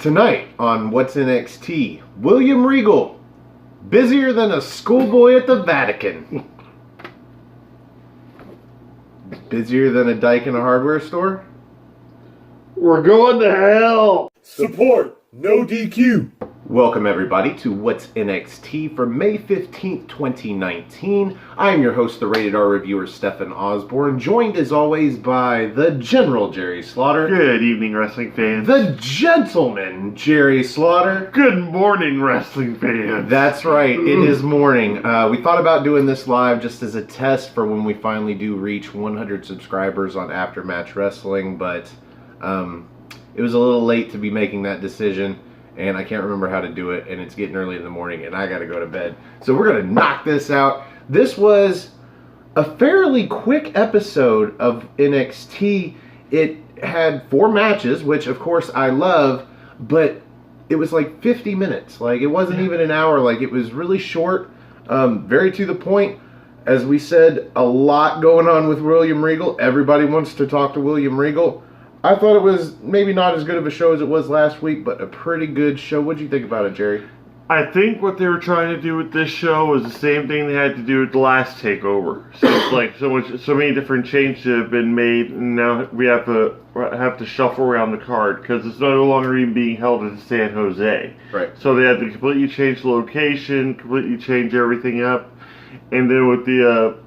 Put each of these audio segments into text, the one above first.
Tonight on What's NXT, William Regal, busier than a schoolboy at the Vatican. Busier than a dyke in a hardware store? We're going to hell! Support, no DQ. Welcome everybody to What's NXT for May 15th, 2019. I am your host, the Rated R reviewer, Stefan Osborne, joined as always by the General Jerry Slaughter. Good evening, wrestling fans. The Gentleman Jerry Slaughter. Good morning, wrestling fans. That's right, it is morning. We thought about doing this live just as a test for when we finally do reach 100 subscribers on Aftermatch Wrestling, but it was a little late to be making that decision. And I can't remember how to do it, and it's getting early in the morning, and I gotta go to bed. So we're gonna knock this out. This was a fairly quick episode of NXT. It had 4 matches, which of course I love, but it was like 50 minutes. Like, it wasn't even an hour. Like, it was really short, very to the point. As we said, a lot going on with William Regal. Everybody wants to talk to William Regal. I thought it was maybe not as good of a show as it was last week, but a pretty good show. What'd you think about it, Jerry? I think what they were trying to do with this show was the same thing they had to do with the last takeover. So it's like so many different changes have been made, and now we have to shuffle around the card because it's no longer even being held in San Jose. Right. So they had to completely change the location, completely change everything up, and then with the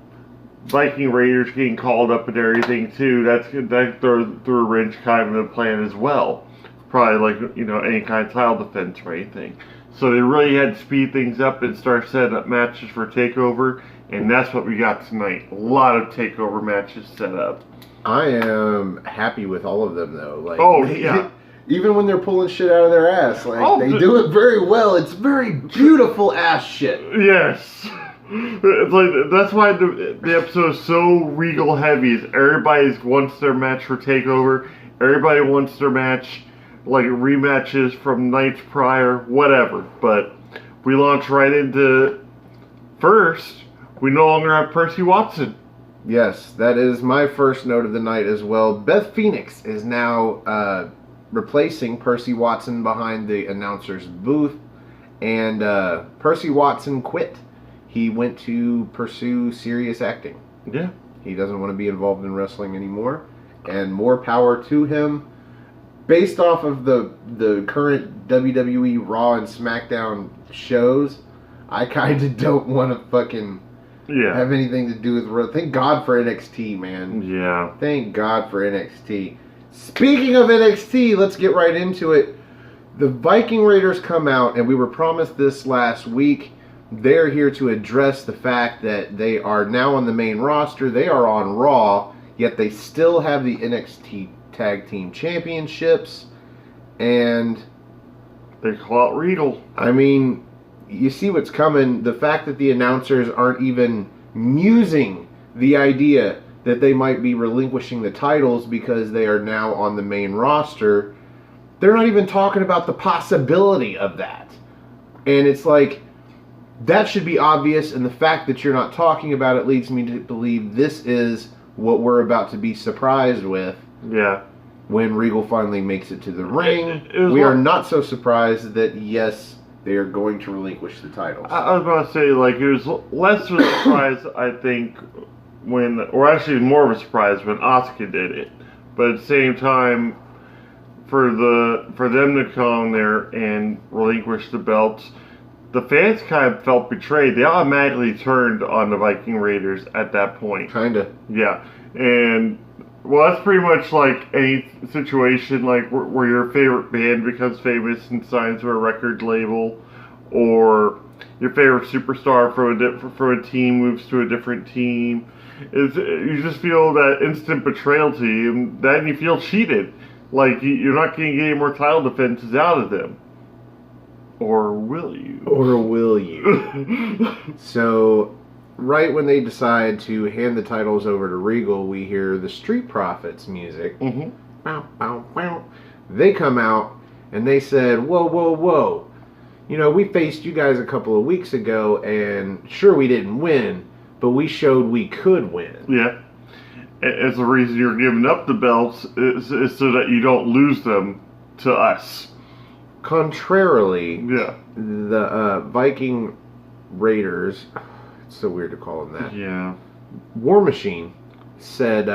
Viking Raiders getting called up and everything too, that threw a wrench kind of in the plan as well. Probably like, any kind of title defense or anything. So they really had to speed things up and start setting up matches for TakeOver, and that's what we got tonight. A lot of TakeOver matches set up. I am happy with all of them though. Like, yeah. Even when they're pulling shit out of their ass, they do it very well. It's very beautiful ass shit. Yes. It's like, that's why the episode is so Regal heavy. Is everybody wants their match for TakeOver. Everybody wants their match, like rematches from nights prior, whatever. But we launch right into first. We no longer have Percy Watson. Yes, that is my first note of the night as well. Beth Phoenix is now replacing Percy Watson behind the announcer's booth, and Percy Watson quit. He went to pursue serious acting. Yeah. He doesn't want to be involved in wrestling anymore. And more power to him. Based off of the current WWE Raw and SmackDown shows, I kind of don't want to fucking have anything to do with... Thank God for NXT, man. Yeah. Thank God for NXT. Speaking of NXT, let's get right into it. The Viking Raiders come out, and we were promised this last week. They're here to address the fact that they are now on the main roster. They are on Raw, yet they still have the NXT Tag Team Championships. And they call it Regal. I mean, you see what's coming. The fact that the announcers aren't even musing the idea that they might be relinquishing the titles because they are now on the main roster. They're not even talking about the possibility of that. And it's like, that should be obvious, and the fact that you're not talking about it leads me to believe this is what we're about to be surprised with. Yeah. When Regal finally makes it to the ring. We are not so surprised that, yes, they are going to relinquish the titles. I was about to say, it was less of a surprise, I think, or actually more of a surprise when Asuka did it. But at the same time, for them to come there and relinquish the belts, the fans kind of felt betrayed. They automatically turned on the Viking Raiders at that point. Kinda. Yeah. And, well, that's pretty much like any situation like where your favorite band becomes famous and signs to a record label, or your favorite superstar from a team moves to a different team. You just feel that instant betrayal to you, and then you feel cheated. Like, you're not going to get any more title defenses out of them. Or will you? Or will you? So, right when they decide to hand the titles over to Regal, we hear the Street Profits music. Mm-hmm. Bow, bow, bow. They come out, and they said, whoa, whoa, whoa. We faced you guys a couple of weeks ago, and sure, we didn't win, but we showed we could win. Yeah. As the reason you're giving up the belts is so that you don't lose them to us. Contrarily, Yeah. the Viking Raiders, it's so weird to call them that. Yeah. War Machine said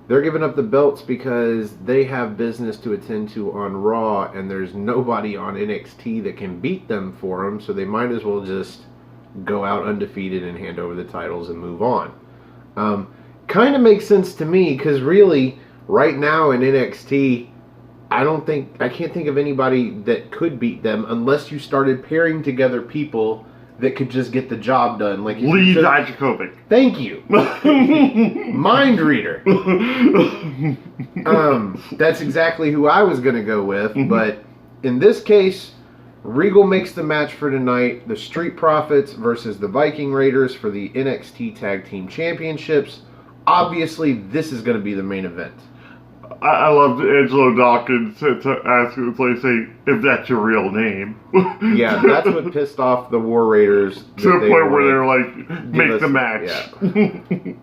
they're giving up the belts because they have business to attend to on Raw, and there's nobody on NXT that can beat them for them, so they might as well just go out undefeated and hand over the titles and move on. Kind of makes sense to me, because really, right now in NXT, I can't think of anybody that could beat them unless you started pairing together people that could just get the job done. Like Lee Dijakovic. Thank you. Mind reader. That's exactly who I was going to go with, but in this case, Regal makes the match for tonight. The Street Profits versus the Viking Raiders for the NXT Tag Team Championships. Obviously, this is going to be the main event. I loved Angelo Dawkins to ask, say, if that's your real name. Yeah, that's what pissed off the War Raiders. To a point where they're like, make the match. Yeah.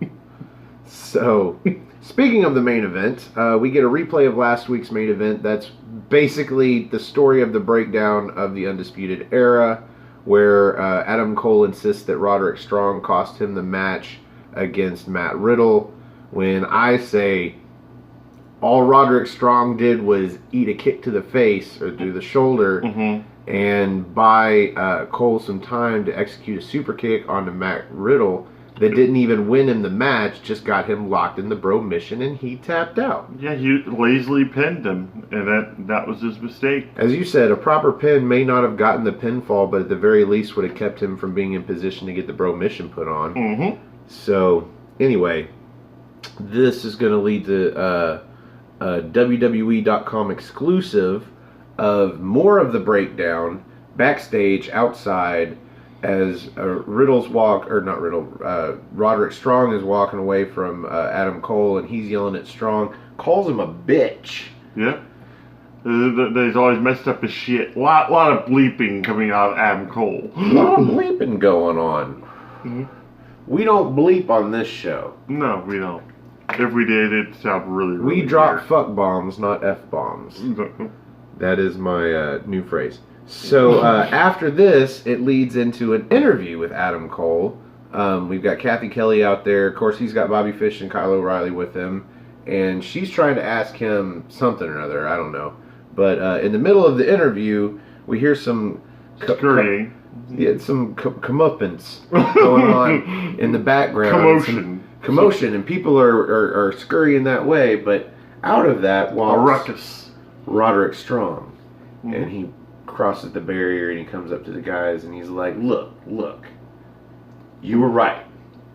So, speaking of the main event, we get a replay of last week's main event. That's basically the story of the breakdown of the Undisputed Era, where Adam Cole insists that Roderick Strong cost him the match against Matt Riddle, when I say all Roderick Strong did was eat a kick to the face or to the shoulder and buy Cole some time to execute a super kick onto Matt Riddle that didn't even win him the match, just got him locked in the bro mission and he tapped out. Yeah, he lazily pinned him, and that was his mistake. As you said, a proper pin may not have gotten the pinfall, but at the very least would have kept him from being in position to get the bro mission put on. So, anyway, this is going to lead to a WWE.com exclusive of more of the breakdown backstage outside as Roderick Strong is walking away from Adam Cole, and he's yelling at Strong, calls him a bitch. Yeah. He's always messed up his shit. A lot of bleeping coming out of Adam Cole. A lot of bleeping going on. We don't bleep on this show. No, we don't. If we did, it'd sound really We drop fuck bombs, not F bombs. That is my new phrase. So after this, it leads into an interview with Adam Cole. We've got Kathy Kelly out there. Of course, he's got Bobby Fish and Kyle O'Reilly with him. And she's trying to ask him something or other. I don't know. But in the middle of the interview, we hear some scurrying. Some comeuppance going on in the background. Commotion, and people are scurrying that way. But out of that walks a ruckus. Roderick Strong. And he crosses the barrier and he comes up to the guys and he's like, look, you were right.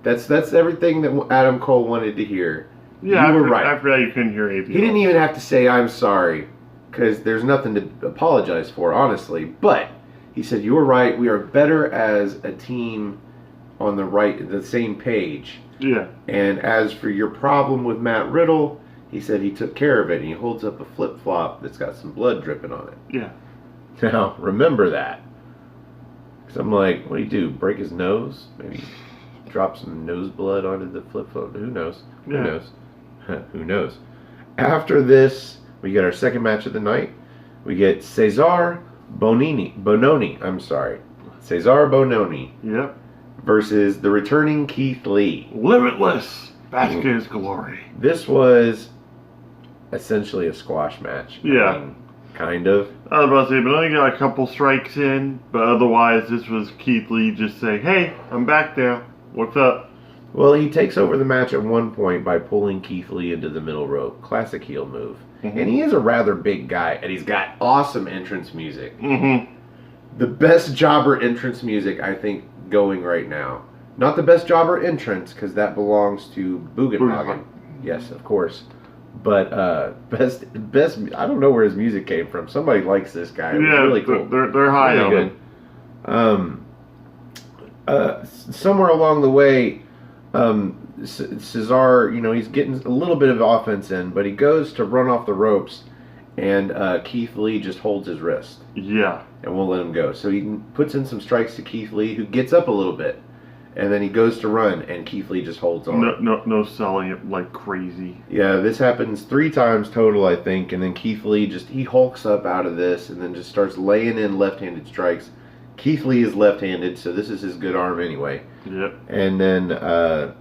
That's everything that Adam Cole wanted to hear. Yeah, you were right. After that, you couldn't hear anything. He didn't even have to say I'm sorry, because there's nothing to apologize for, honestly. But he said, you were right. We are better as a team on the same page. Yeah. And as for your problem with Matt Riddle, he said he took care of it. And he holds up a flip-flop that's got some blood dripping on it. Yeah. Now, remember that. Because I'm like, what do you do? Break his nose? Maybe drop some nose blood onto the flip-flop? Who knows? Yeah. Who knows? Who knows? After this, we get our second match of the night. We get Cesar Bononi. Cesar Bononi. Yep. Versus the returning Keith Lee. Limitless. Bask in his glory. This was essentially a squash match. Yeah. I mean, kind of. I was about to say, but only got a couple strikes in. But otherwise, this was Keith Lee just saying, hey, I'm back now. What's up? Well, he takes over the match at one point by pulling Keith Lee into the middle rope. Classic heel move. And he is a rather big guy, and he's got awesome entrance music. The best jobber entrance music, I think, going right now. Not the best jobber entrance, because that belongs to Bugenhagen. Yes, of course. But best. I don't know where his music came from. Somebody likes this guy. It was really cool. They're high on him. Somewhere along the way, Cesar, he's getting a little bit of offense in, but he goes to run off the ropes, and Keith Lee just holds his wrist. Yeah. And won't let him go. So he puts in some strikes to Keith Lee, who gets up a little bit. and then he goes to run, and Keith Lee just holds on. No selling it like crazy. Yeah, this happens 3 times total, I think, and then Keith Lee he hulks up out of this and then just starts laying in left-handed strikes. Keith Lee is left-handed, so this is his good arm anyway. Yep. And then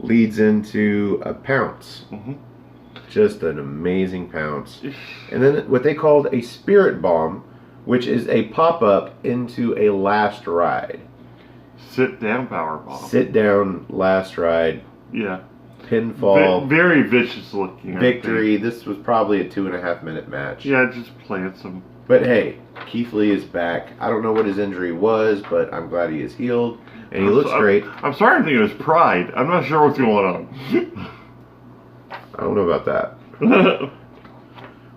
leads into a pounce. Mm-hmm. Just an amazing pounce. And then what they called a spirit bomb, which is a pop-up into a last ride. Sit down power bomb. Sit down last ride. Yeah. Pinfall. Very vicious looking. Victory. This was probably a 2.5 minute match. Yeah, just playing some. But hey, Keith Lee is back. I don't know what his injury was, but I'm glad he is healed. And he looks great. I'm starting to think it was pride. I'm not sure what's going on. I don't know about that.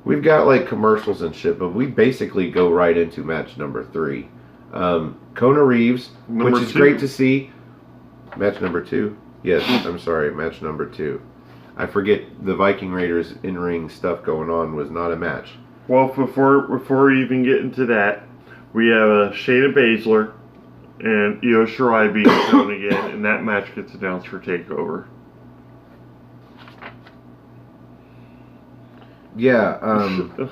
We've got like commercials and shit, but we basically go right into match number 3. Kona Reeves, which is great to see. Match number 2. Yes, I'm sorry, match number 2. I forget the Viking Raiders in-ring stuff going on was not a match. Well, before we even get into that, we have Shayna Baszler and Io Shirai being shown again, and that match gets announced for TakeOver. Yeah,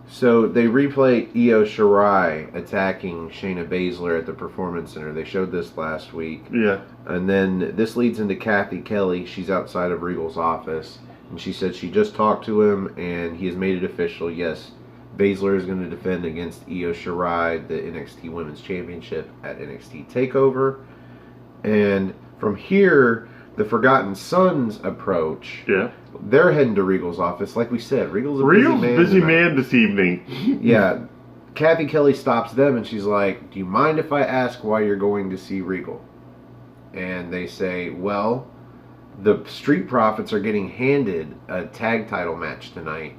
so they replay Io Shirai attacking Shayna Baszler at the Performance Center. They showed this last week. Yeah. And then this leads into Kathy Kelly. She's outside of Regal's office. And she said she just talked to him and he has made it official. Yes, Baszler is going to defend against Io Shirai, the NXT Women's Championship at NXT TakeOver. And from here, the Forgotten Sons approach. Yeah. They're heading to Regal's office. Like we said, Regal's a busy man this evening. Yeah. Kathy Kelly stops them and she's like, do you mind if I ask why you're going to see Regal? And they say, well, the Street Profits are getting handed a tag title match tonight.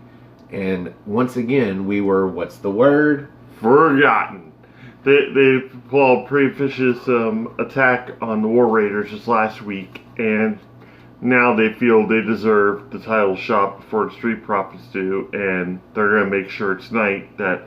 And once again, we were, what's the word? Forgotten. They pulled a pretty vicious attack on the War Raiders just last week, and now they feel they deserve the title shot before the Street Profits do, and they're going to make sure tonight that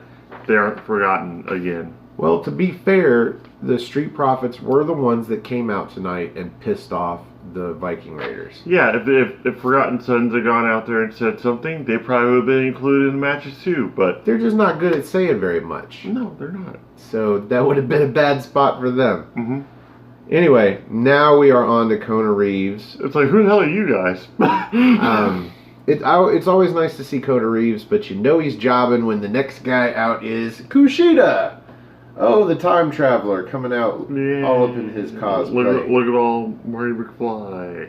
they aren't forgotten again. Well, to be fair, the Street Profits were the ones that came out tonight and pissed off the Viking Raiders. Yeah, if Forgotten Sons had gone out there and said something, they probably would have been included in the matches too, but... They're just not good at saying very much. No, they're not. So that would have been a bad spot for them. Mm-hmm. Anyway, now we are on to Kona Reeves. It's like, who the hell are you guys? It's always nice to see Kona Reeves, but you know he's jobbing when the next guy out is Kushida. Oh, the time traveler coming out all up in his cosplay. Look at all Marty McFly.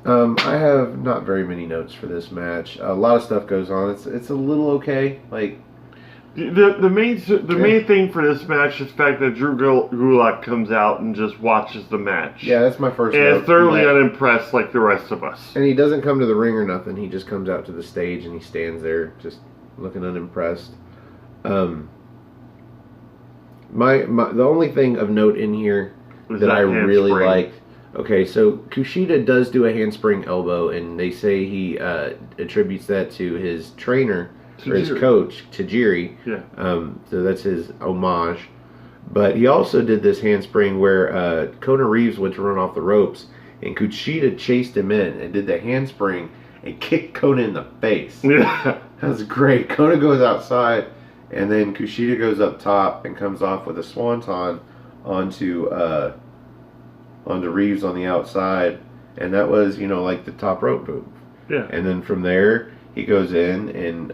I have not very many notes for this match. A lot of stuff goes on. It's a little okay. Like the main thing for this match is the fact that Drew Gulak comes out and just watches the match. Yeah, that's my first and note. And thoroughly unimpressed like the rest of us. And he doesn't come to the ring or nothing. He just comes out to the stage and he stands there just looking unimpressed. The only thing of note in here that I really liked. Okay, so Kushida does do a handspring elbow, and they say he attributes that to his trainer or his coach Tajiri. Yeah. So that's his homage. But he also did this handspring where Kona Reeves went to run off the ropes, and Kushida chased him in and did the handspring and kicked Kona in the face. Yeah. That was great. Kona goes outside. And then Kushida goes up top and comes off with a swanton onto Reeves on the outside. And that was, like the top rope move. Yeah. And then from there, he goes in and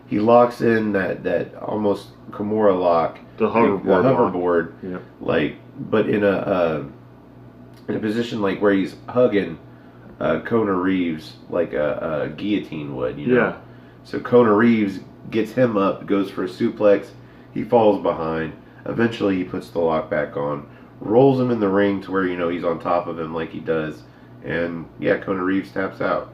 he locks in that almost Kimura lock. The hoverboard. Yeah. But in a position like where he's hugging Kona Reeves like a guillotine would, Yeah. So Kona Reeves gets him up, goes for a suplex, he falls behind, eventually he puts the lock back on, rolls him in the ring to where he's on top of him like he does, and Kona Reeves taps out.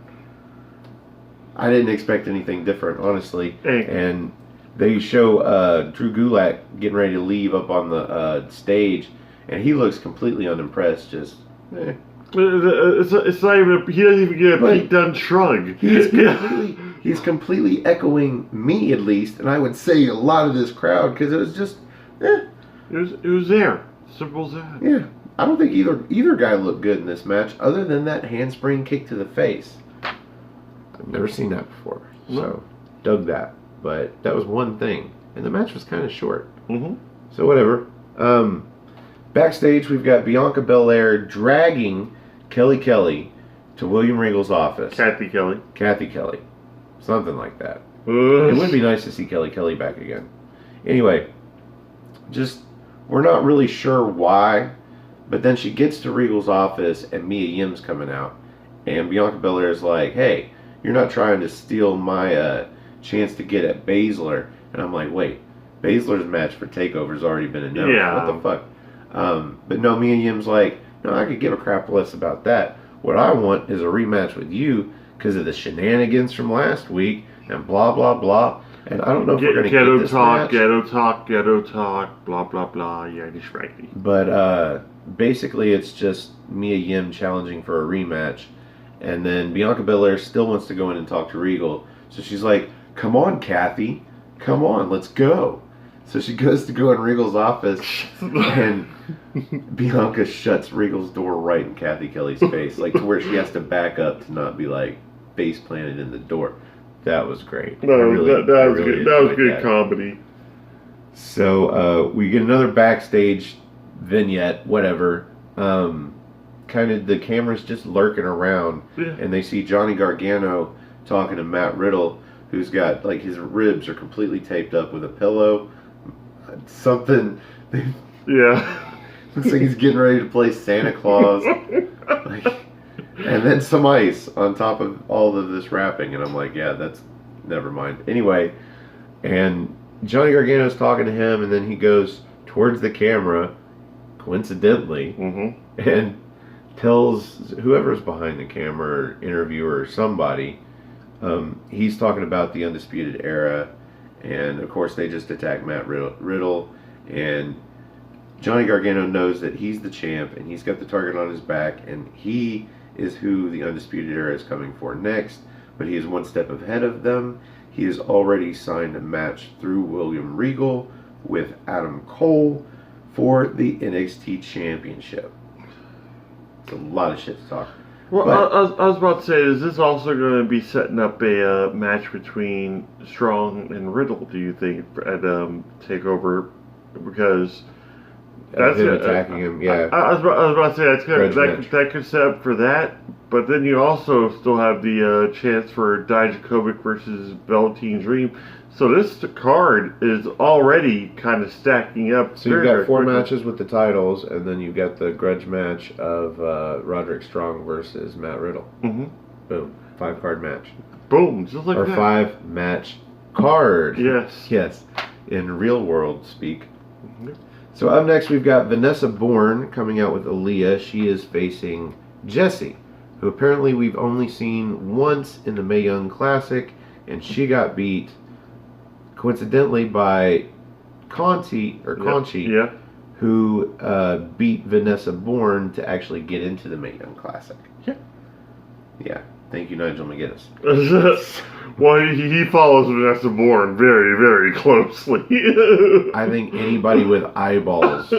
I didn't expect anything different, honestly. And they show Drew Gulak getting ready to leave up on the stage, and he looks completely unimpressed, just It's not even. He doesn't even get a Pete Dunne shrug. He's completely echoing me, at least, and I would say a lot of this crowd, because it was just, It was there. Simple as that. Yeah, I don't think either guy looked good in this match, other than that handspring kick to the face. I've never seen that before, so dug that. But that was one thing, and the match was kind of short. Mm-hmm. So whatever. Backstage, we've got Bianca Belair dragging Kelly Kelly to William Regal's office. Kathy Kelly. Something like that. It would be nice to see Kelly Kelly back again. Anyway, we're not really sure why, but then she gets to Regal's office and Mia Yim's coming out. And Bianca Belair is like, hey, you're not trying to steal my chance to get at Baszler. And I'm like, wait, Baszler's match for TakeOver's already been announced. Yeah. What the fuck? But no, Mia Yim's like, no, I could give a crap less about that. What I want is a rematch with you because of the shenanigans from last week and blah, blah, blah. And I don't know if we're going to get this match. Ghetto talk, blah, blah, blah, yeah, it's right. But basically it's just Mia Yim challenging for a rematch. And then Bianca Belair still wants to go in and talk to Regal. So she's like, come on, Kathy. Come on, let's go. So she goes to go in Regal's office, and Bianca shuts Regal's door right in Kathy Kelly's face, like to where she has to back up to not be like face planted in the door. That was great. That was good comedy. So we get another backstage vignette, whatever. Kind of the camera's just lurking around, and they see Johnny Gargano talking to Matt Riddle, who's got like his ribs are completely taped up with a pillow. Something. Yeah. Looks like he's getting ready to play Santa Claus. And then some ice on top of all of this wrapping. And I'm like, yeah, that's... Never mind. Anyway, and Johnny Gargano's talking to him, and then he goes towards the camera, coincidentally, and tells whoever's behind the camera, or interviewer, or somebody, he's talking about the Undisputed Era. And of course they just attack Matt Riddle, and Johnny Gargano knows that he's the champ and he's got the target on his back, and he is who the Undisputed Era is coming for next, but he is one step ahead of them. He has already signed a match through William Regal with Adam Cole for the NXT Championship. It's a lot of shit to talk. Well, I was about to say, is this also going to be setting up a match between Strong and Riddle, do you think, at TakeOver? Because that's him attacking him, yeah. I was about to say, that could set up for that, but then you also still have the chance for Dijakovic versus Velveteen Dream. So this card is already kind of stacking up. So you've got 4 matches with the titles, and then you've got the grudge match of Roderick Strong versus Matt Riddle. Mm-hmm. Boom. 5-card match. Boom. Just like that. Or 5-match card. Yes. Yes. In real world speak. Mm-hmm. So up next we've got Vanessa Bourne coming out with Aaliyah. She is facing Jessie, who apparently we've only seen once in the Mae Young Classic, and she got beat coincidentally by Conchi, who beat Vanessa Bourne to actually get into the Mae Young Classic. Yeah. Thank you, Nigel McGuinness. Well, he follows Vanessa Bourne very, very closely. I think anybody with eyeballs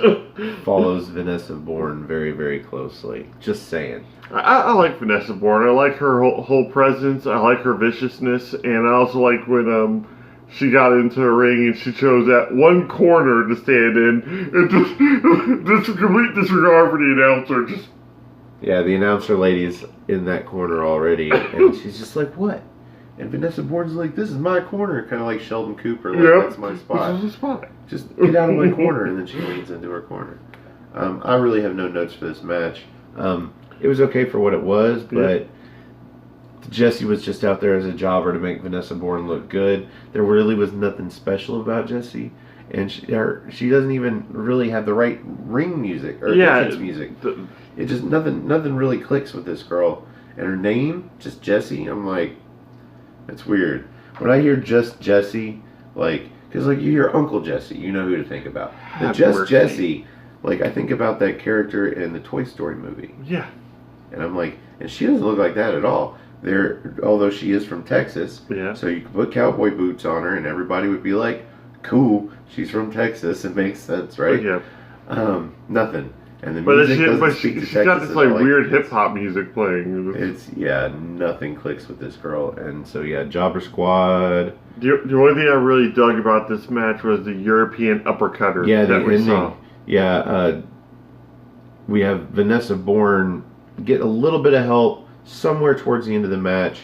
follows Vanessa Bourne very, very closely. Just saying. I like Vanessa Bourne. I like her whole presence. I like her viciousness. And I also like when she got into a ring and she chose that one corner to stand in. And just complete disregard for the announcer. Yeah, the announcer lady's in that corner already. And she's just like, what? And Vanessa Bourne's like, this is my corner. Kind of like Sheldon Cooper. Like, that's my spot. This is the spot. Just get out of my corner. And then she leans into her corner. I really have no notes for this match. It was okay for what it was, but Jessie was just out there as a jobber to make Vanessa Bourne look good. There really was nothing special about Jessie. And she doesn't even really have the right ring music or entrance music. It just nothing really clicks with this girl. And her name, just Jessie, I'm like, that's weird. When I hear just Jessie, like, because like you hear Uncle Jesse, you know who to think about. The just Jessie, like I think about that character in the Toy Story movie. Yeah. And I'm like, and she doesn't look like that at all. Although she is from Texas. Yeah. So you could put cowboy boots on her, and everybody would be like, cool, she's from Texas. It makes sense, right? Yeah. Nothing. And the But music she, doesn't but speak she, to she's Texas got this at like all. weird hip hop music playing. Nothing clicks with this girl. And so Jobber Squad. The only thing I really dug about this match was the European uppercutter that we saw. Yeah, we have Vanessa Bourne get a little bit of help somewhere towards the end of the match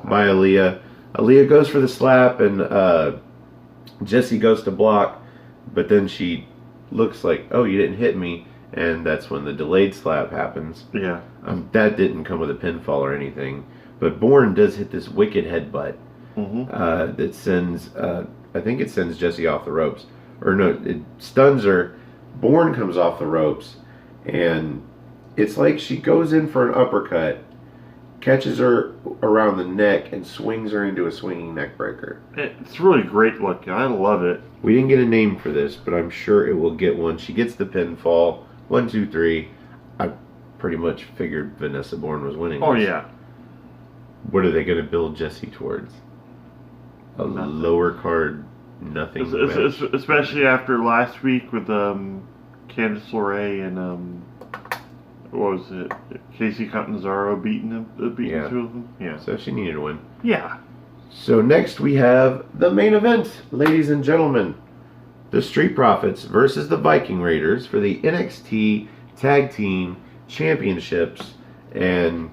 by Aaliyah. Aaliyah goes for the slap, and Jessie goes to block, but then she looks like, oh, you didn't hit me, and that's when the delayed slap happens. Yeah. That didn't come with a pinfall or anything, but Bourne does hit this wicked headbutt that sends, I think it sends Jessie off the ropes. Or no, it stuns her. Bourne comes off the ropes, and it's like she goes in for an uppercut, catches her around the neck, and swings her into a swinging neck breaker. It's really great looking. I love it. We didn't get a name for this, but I'm sure it will get one. She gets the pinfall. 1, 2, 3. I pretty much figured Vanessa Bourne was winning. Oh, this. yeah. What are they going to build Jessie towards? Nothing. Lower card, nothing. Especially after last week with Candice LeRae and what was it? Casey Catanzaro beating two of them. Yeah. So she needed to win. Yeah. So next we have the main event, ladies and gentlemen. The Street Profits versus the Viking Raiders for the NXT Tag Team Championships. And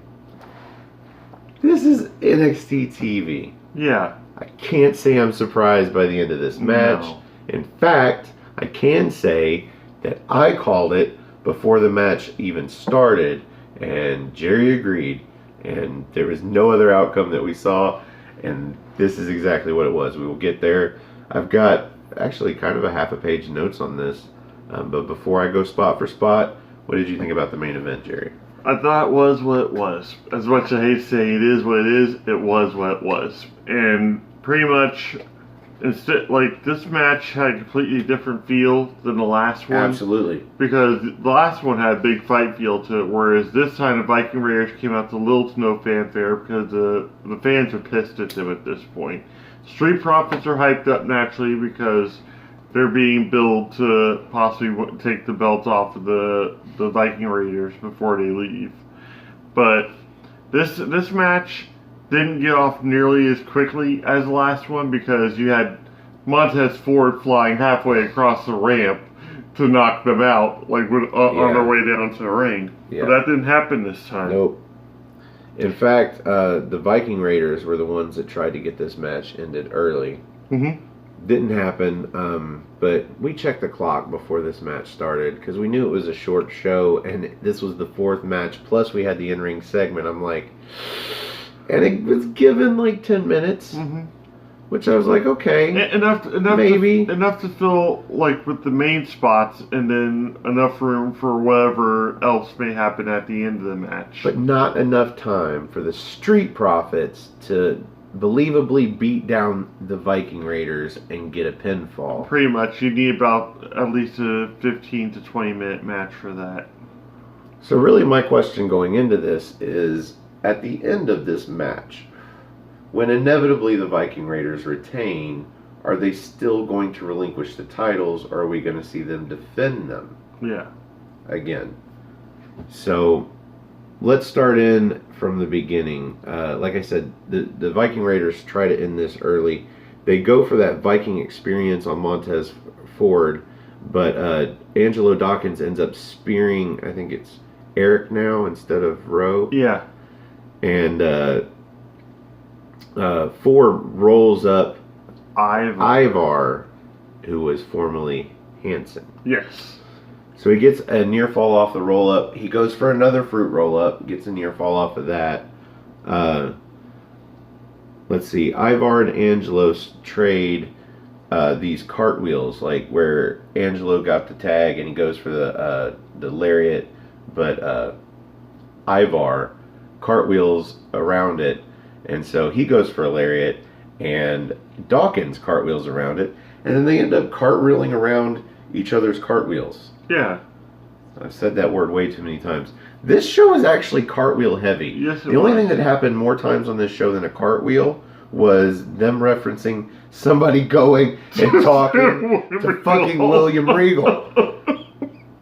this is NXT TV. Yeah. I can't say I'm surprised by the end of this match. No. In fact, I can say that I called it before the match even started, and Jerry agreed, and there was no other outcome that we saw, and this is exactly what it was. We will get there. I've got actually kind of a half a page notes on this, but before I go spot for spot, what did you think about the main event, Jerry? I thought it was what it was. As much as I hate saying it is what it is, it was what it was. And pretty much, instead, like, this match had a completely different feel than the last one. Absolutely. Because the last one had a big fight feel to it, whereas this time the Viking Raiders came out to little to no fanfare because the fans are pissed at them at this point. Street Profits are hyped up naturally because they're being billed to possibly take the belts off of the Viking Raiders before they leave. But this match didn't get off nearly as quickly as the last one because you had Montez Ford flying halfway across the ramp to knock them out, like on their way down to the ring. Yeah. But that didn't happen this time. Nope. In fact, the Viking Raiders were the ones that tried to get this match ended early. Mm-hmm. Didn't happen, but we checked the clock before this match started because we knew it was a short show, and this was the fourth match, plus we had the in-ring segment. I'm like, and it was given like 10 minutes, which I was like, okay, enough maybe. enough to fill like with the main spots, and then enough room for whatever else may happen at the end of the match. But not enough time for the Street Profits to believably beat down the Viking Raiders and get a pinfall. Pretty much, you need about at least a 15 to 20 minute match for that. So really my question going into this is, at the end of this match, when inevitably the Viking Raiders retain, are they still going to relinquish the titles, or are we going to see them defend them? Yeah. Again. So let's start in from the beginning. Like I said, the Viking Raiders try to end this early. They go for that Viking experience on Montez Ford, but Angelo Dawkins ends up spearing, I think it's Eric now instead of Rowe. Yeah. And Ford rolls up Ivar, who was formerly Hanson. Yes. So he gets a near fall off the roll up. He goes for another fruit roll up, gets a near fall off of that. Let's see, Ivar and Angelo trade these cartwheels, like where Angelo got the tag and he goes for the lariat, but Ivar cartwheels around it, and so he goes for a lariat, and Dawkins cartwheels around it, and then they end up cartwheeling around each other's cartwheels. Yeah. I've said that word way too many times. This show is actually cartwheel heavy. Yes, the only thing that happened more times on this show than a cartwheel was them referencing somebody going and talking to fucking William Regal.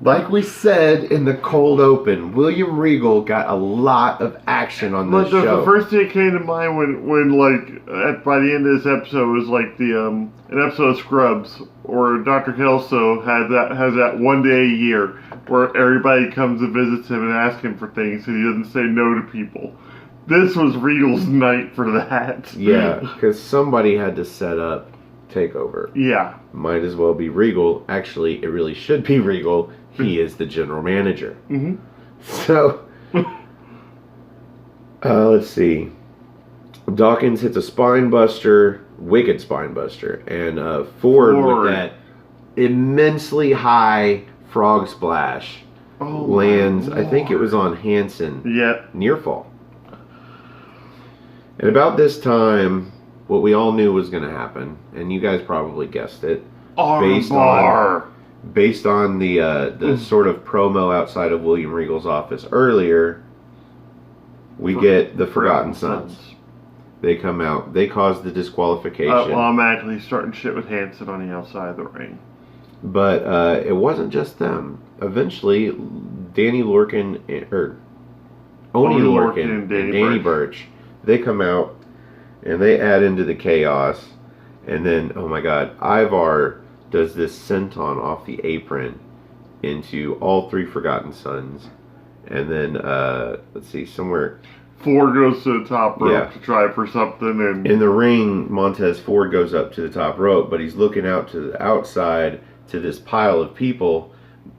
Like we said in the cold open, William Regal got a lot of action on this But show. the first thing that came to mind when by the end of this episode was like an episode of Scrubs, where Dr. Kelso has that one day a year where everybody comes and visits him and asks him for things, and he doesn't say no to people. This was Regal's night for that. Yeah, because somebody had to set up TakeOver. Yeah. Might as well be Regal. Actually, it really should be Regal. He is the general manager. Mm-hmm. So, let's see. Dawkins hits a spine buster, wicked spine buster, and Ford with that immensely high frog splash lands. I think it was on Hansen. Yeah. Near fall. And about this time, what we all knew was going to happen, and you guys probably guessed it, based on the sort of promo outside of William Regal's office earlier, we get the Forgotten Sons. They come out. They cause the disqualification. Automatically starting shit with Hansen on the outside of the ring. But it wasn't just them. Eventually, Oni Lorcan and Danny Burch, they come out and they add into the chaos. And then, oh my God, Ivar does this senton off the apron into all three Forgotten Sons. And then, let's see, somewhere... Ford goes to the top rope to try for something. And in the ring, Montez Ford goes up to the top rope, but he's looking out to the outside to this pile of people.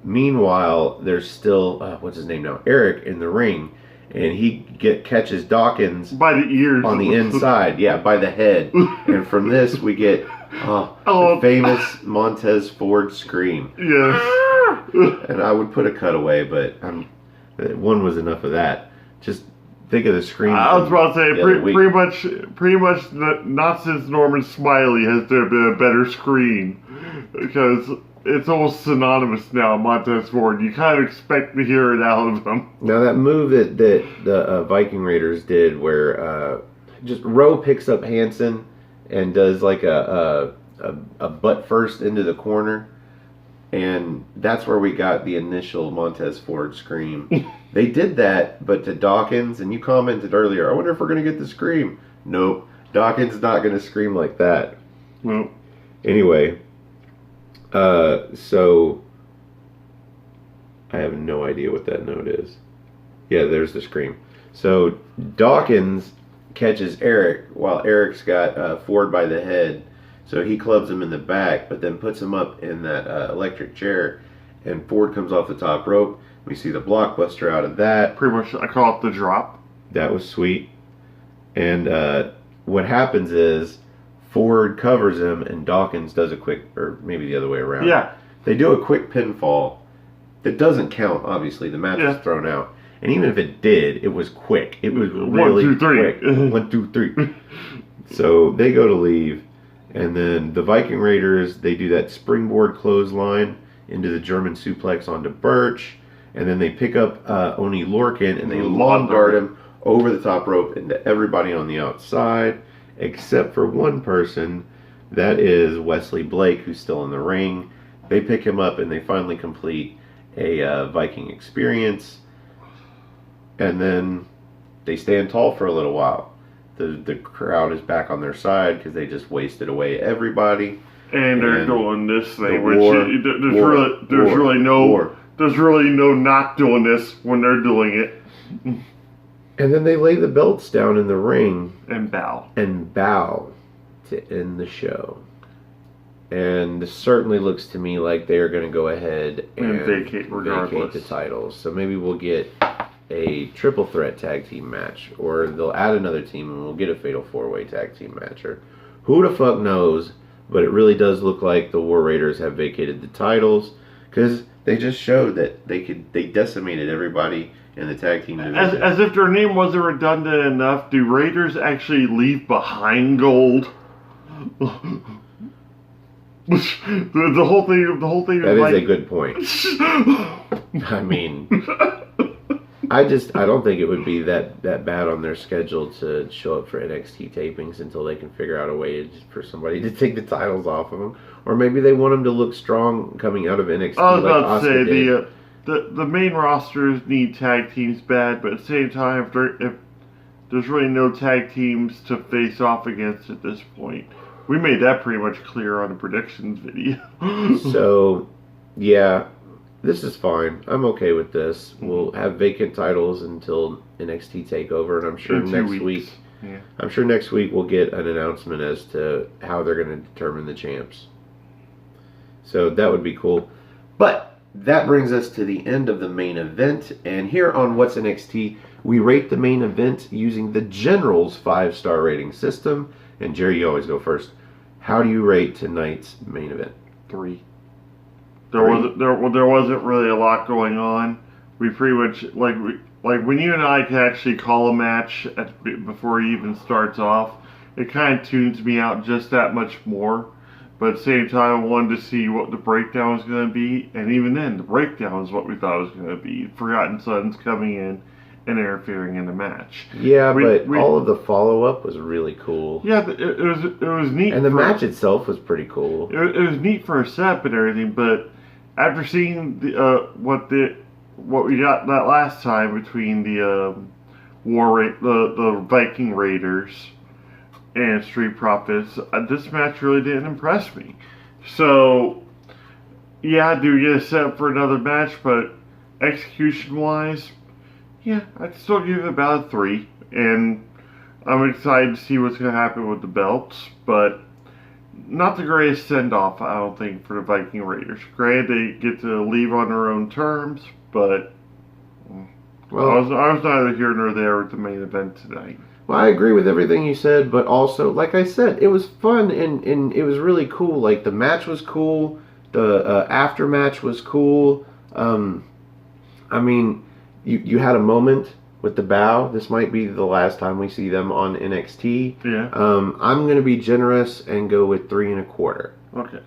Meanwhile, there's still, what's his name now? Eric in the ring. And he catches Dawkins by the ears on the inside, by the head. And from this, we get the famous Montez Ford scream. Yes. And I would put a cutaway, but one was enough of that. Just think of the scream. I was about to say, pretty much, not since Norman Smiley has there been a better scream, because it's almost synonymous now, Montez Ford. You kind of expect to hear it out of him. Now that move that the Viking Raiders did, where just Rowe picks up Hansen and does like a butt first into the corner, and that's where we got the initial Montez Ford scream. They did that, but to Dawkins, and you commented earlier, I wonder if we're going to get the scream. Nope, Dawkins not going to scream like that. Nope. Anyway, so I have no idea what that note is. Yeah, there's the scream. So Dawkins catches Eric while Eric's got Ford by the head. So he clubs him in the back, but then puts him up in that electric chair. And Ford comes off the top rope. We see the blockbuster out of that. Pretty much, I call it the drop. That was sweet. And what happens is Ford covers him and Dawkins does a quick, or maybe the other way around. Yeah. They do a quick pinfall that doesn't count, obviously. The match was thrown out. And even if it did, it was quick. It was really 1, 2, 3. quick. 1, 2, 3. So they go to leave. And then the Viking Raiders, they do that springboard clothesline into the German suplex onto Burch. And then they pick up Oni Lorcan and they lawn dart him over the top rope into everybody on the outside, except for one person. That is Wesley Blake, who's still in the ring. They pick him up and they finally complete a Viking experience. And then they stand tall for a little while. The crowd is back on their side because they just wasted away everybody. And they're doing this thing, there's really no not doing this when they're doing it. And then they lay the belts down in the ring. And bow to end the show. And this certainly looks to me like they are going to go ahead and vacate the titles. So maybe we'll get a triple threat tag team match. Or they'll add another team and we'll get a fatal 4-way tag team match. Or who the fuck knows? But it really does look like the War Raiders have vacated the titles. Because they just showed that they decimated everybody in the tag team division. As if their name wasn't redundant enough, do Raiders actually leave behind gold? the whole thing. That is a good point. I mean, I don't think it would be that bad on their schedule to show up for NXT tapings until they can figure out a way for somebody to take the titles off of them, or maybe they want them to look strong coming out of NXT. I was like about to Asuka say did. the main rosters need tag teams bad, but at the same time, if there's really no tag teams to face off against at this point, we made that pretty much clear on the predictions video. So, yeah. This is fine. I'm okay with this. We'll have vacant titles until NXT Takeover, and I'm sure In 2 next weeks. week. Yeah. I'm sure next week we'll get an announcement as to how they're going to determine the champs. So that would be cool. But that brings us to the end of the main event, and here on What's NXT, we rate the main event using the General's 5-star rating system. And Jerry, you always go first. How do you rate tonight's main event? 3. There wasn't really a lot going on. We pretty much like when you and I can actually call a match before it even starts off. It kind of tunes me out just that much more. But at the same time, I wanted to see what the breakdown was going to be, and even then, the breakdown was what we thought it was going to be. Forgotten Sons coming in and interfering in the match. Yeah, but all of the follow-up was really cool. Yeah, it was neat. And the match itself was pretty cool. It was neat for a setup and everything, but after seeing what we got that last time between the the Viking Raiders and Street Profits, this match really didn't impress me. So, yeah, I do get a setup for another match, but execution-wise, yeah, I'd still give it about a 3. And I'm excited to see what's going to happen with the belts, but not the greatest send-off, I don't think, for the Viking Raiders. Granted, they get to leave on their own terms, but Well, I was neither here nor there with the main event tonight. Well, I agree with everything you said, but also, like I said, it was fun and it was really cool. Like, the match was cool, the aftermatch was cool. I mean, you had a moment with the bow. This might be the last time we see them on NXT. Yeah. I'm going to be generous and go with 3 1/4. Okay.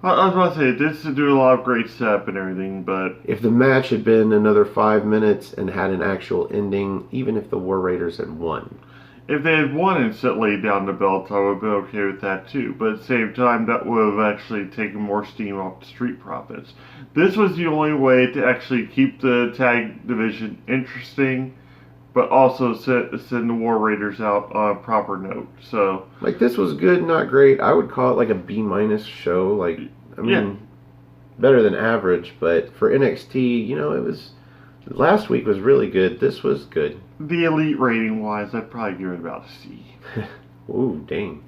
I was about to say, this to do a lot of great setup and everything, but If the match had been another 5 minutes and had an actual ending, even if the War Raiders had won. if they had won and set laid down the belt, I would have been okay with that too. But at the same time, that would have actually taken more steam off the Street Profits. This was the only way to actually keep the tag division interesting, but also send the War Raiders out on a proper note. So, Like, this was good, not great. I would call it like a B- show. Like, I mean, Yeah. better than average, but for NXT, it was, last week was really good. This was good. the elite rating wise, I'd probably give it about a C. Ooh, dang.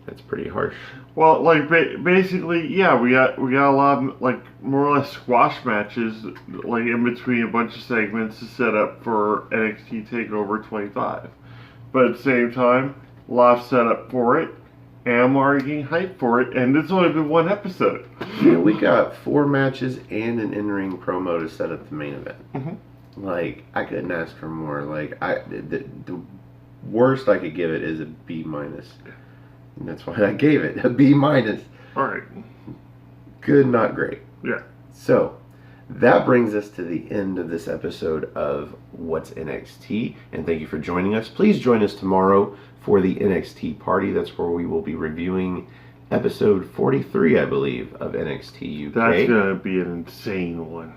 That's pretty harsh. Well, like basically, yeah, we got a lot of like more or less squash matches, like in between a bunch of segments to set up for NXT Takeover 25. But at the same time, a lot of setup for it, and I'm already getting hyped for it, and it's only been one episode. Yeah, we got 4 matches and an in-ring promo to set up the main event. Mhm. Like, I couldn't ask for more. Like, the worst I could give it is a B-. And that's why I gave it a B-. All right. Good, not great. Yeah. So, that brings us to the end of this episode of What's NXT, and thank you for joining us. Please join us tomorrow for the NXT party. That's where we will be reviewing episode 43, I believe, of NXT UK. That's gonna be an insane one.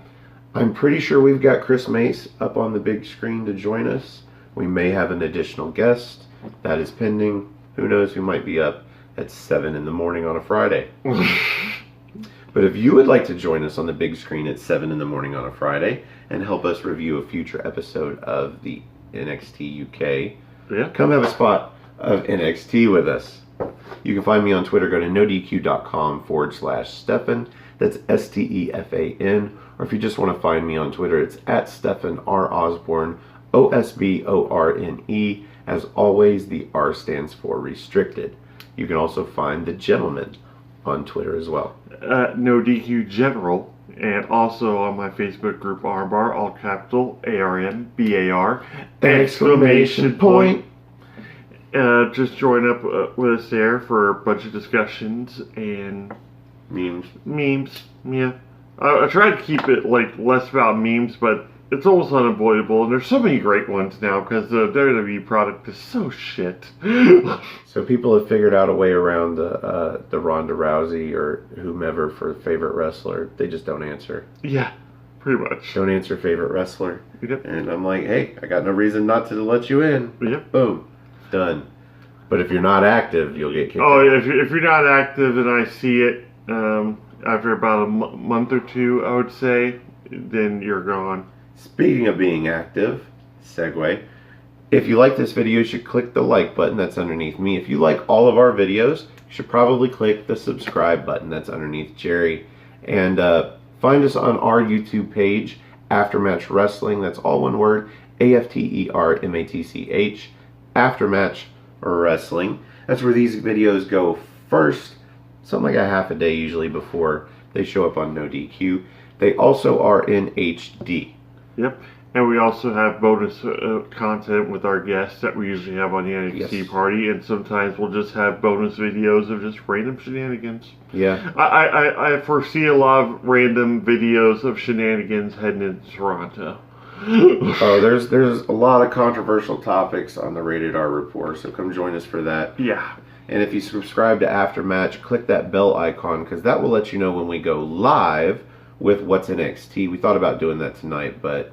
I'm pretty sure we've got Chris Mace up on the big screen to join us. We may have an additional guest. That is pending. Who knows who might be up at 7 in the morning on a Friday. But if you would like to join us on the big screen at 7 in the morning on a Friday and help us review a future episode of the NXT UK, Yeah. come have a spot of NXT with us. You can find me on Twitter. Go to nodq.com/Stefan. That's STEFAN. Or if you just want to find me on Twitter, it's at Stefan R. Osborne, OSBORNE. As always, the R stands for restricted. You can also find the gentleman on Twitter as well. No DQ General, and also on my Facebook group Armbar, all capital ARMBAR Exclamation point. Just join up with us there for a bunch of discussions and Memes. memes. Yeah, I try to keep it like less about memes, but it's almost unavoidable, and there's so many great ones now because the WWE product is so shit. So people have figured out a way around the Ronda Rousey or whomever for favorite wrestler. They just don't answer. Yeah, pretty much. Don't answer favorite wrestler. Yep. And I'm like, hey, I got no reason not to let you in. Yep. Boom. Done. But if you're not active, you'll get kicked Oh, out. yeah, if you're not active and I see it after about a month or two, I would say, then you're gone. Speaking of being active, segue. If you like this video, you should click the like button that's underneath me. If you like all of our videos, you should probably click the subscribe button that's underneath Jerry. And find us on our YouTube page, Aftermatch Wrestling. That's all one word, AFTERMATCH, Aftermatch Wrestling. That's where these videos go first, something like a half a day usually before they show up on No DQ. They also are in HD. Yep. And we also have bonus content with our guests that we usually have on the NXT party, and sometimes we'll just have bonus videos of just random shenanigans. Yeah. I foresee a lot of random videos of shenanigans heading into Toronto. Oh, there's a lot of controversial topics on the Rated R Report, so come join us for that. Yeah. And if you subscribe to Aftermatch, click that bell icon, because that will let you know when we go live with What's NXT. We thought about doing that tonight, but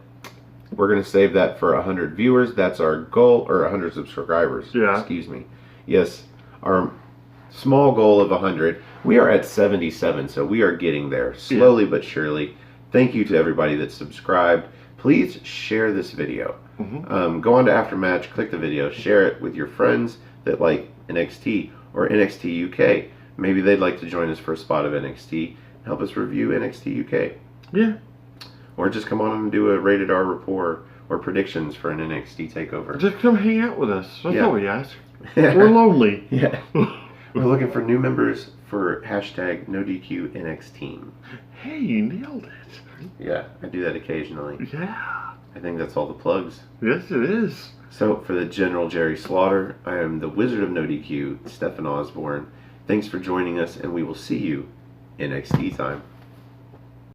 we're going to save that for 100 viewers. That's our goal, or 100 subscribers. Yeah. Excuse me. Yes, our small goal of 100. We are at 77, so we are getting there slowly but surely. Thank you to everybody that subscribed. Please share this video. Go on to Aftermatch, click the video, share it with your friends that like NXT or NXT UK. Maybe they'd like to join us for a spot of NXT. Help us review NXT UK. Yeah. Or just come on and do a Rated R report or predictions for an NXT takeover. Just come hang out with us. That's all we ask. Yeah. We're lonely. Yeah. We're looking for new members for hashtag NoDQNXTeam. Hey, you nailed it. Yeah, I do that occasionally. Yeah. I think that's all the plugs. Yes, it is. So, for the General Jerry Slaughter, I am the Wizard of No DQ, Stefan Osborne. Thanks for joining us, and we will see you NXT time.